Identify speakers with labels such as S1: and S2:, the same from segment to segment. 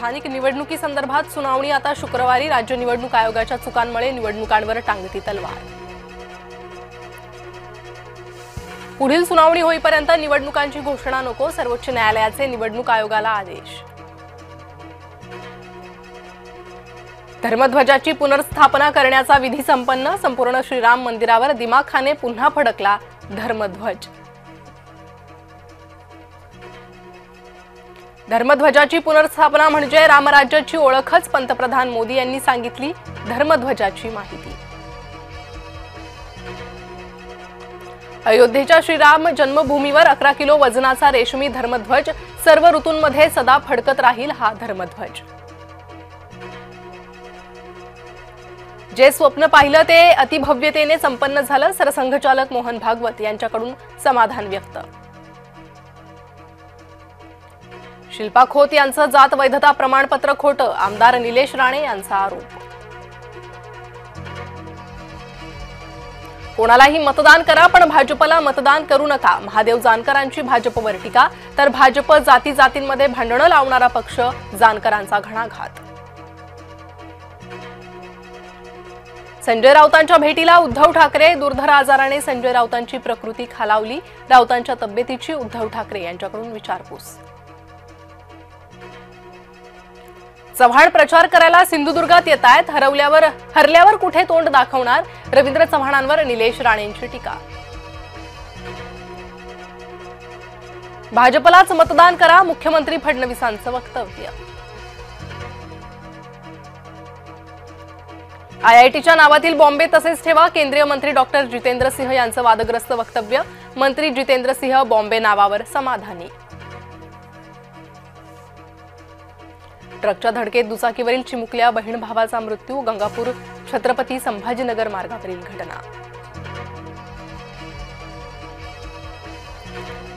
S1: स्थानिक निवडणुकीसंदर्भात सुनावणी आता शुक्रवारी राज्य निवडणूक आयोगाच्या चुकांमुळे निवडणुकांवर टांगती तलवार। पुढील सुनावणी होईपर्यंत निवडणुकांची घोषणा नको, सर्वोच्च न्यायालयाचे निवडणूक आयोगाला आदेश। धर्मध्वजाची पुनर्स्थापना करण्याचा विधी संपन्न, संपूर्ण श्रीराम मंदिरावर दिमाखाने पुन्हा फडकला धर्मध्वज। धर्मध्वजाची पुनर्स्थापना म्हणजे रामराज्याची ओळखच, पंतप्रधान मोदी यांनी सांगितली धर्मध्वजाची माहिती। अयोध्येच्या श्रीराम जन्मभूमीवर 11 किलो वजनाचा रेशमी धर्मध्वज, सर्व ऋतूंमध्ये सदा फडकत राहील हा धर्मध्वज। जे स्वप्न पाहिलं ते अतिभव्यतेने संपन्न झालं, सरसंघचालक मोहन भागवत यांच्याकडून समाधान व्यक्त। शिल्पा खोत यांचं जात वैधता प्रमाणपत्र खोटं, आमदार निलेश राणे यांचा आरोप। कोणालाही मतदान करा पण भाजपला मतदान करू नका, महादेव जानकरांची भाजपवर टीका, तर भाजप जाती जातींमध्ये भांडणं लावणारा पक्ष, जानकरांचा घणाघात। संजय राऊतांच्या भेटीला उद्धव ठाकरे, दुर्धर आजाराने संजय राऊतांची प्रकृती खालावली, राऊतांच्या तब्येतीची उद्धव ठाकरे यांच्याकडून विचारपूस। चव्हाण प्रचार करायला सिंधुदुर्गात येतायत, हरल्यावर कुठे तोंड दाखवणार, रवींद्र चव्हाणांवर निलेश राणेंची टीका। भाजपलाच मतदान करा, मुख्यमंत्री फडणवीसांचं वक्तव्य। आयआयटीच्या नावातील बॉम्बे तसेच ठेवा, केंद्रीय मंत्री डॉक्टर जितेंद्र सिंह यांचं वादग्रस्त वक्तव्य, मंत्री जितेंद्र सिंह बॉम्बे नावावर समाधानी। ट्रकच्या धडकेत दुचाकीवरील चिमुकल्या बहीण भावाचा मृत्यू, गंगापूर छत्रपती संभाजीनगर मार्गावरील घटना।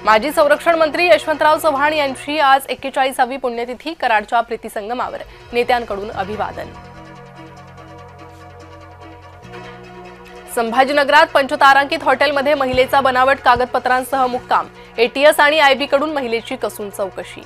S1: माजी संरक्षण मंत्री यशवंतराव चव्हाण यांची आज 41वी पुण्यतिथी, कराडच्या प्रीती संगमावर नेत्यांकडून अभिवादन। संभाजीनगरात पंचतारांकित हॉटेलमध्ये महिलेचा बनावट कागदपत्रांसह मुक्काम, एटीएस आणि आयबी कडून महिलेची कसून चौकशी।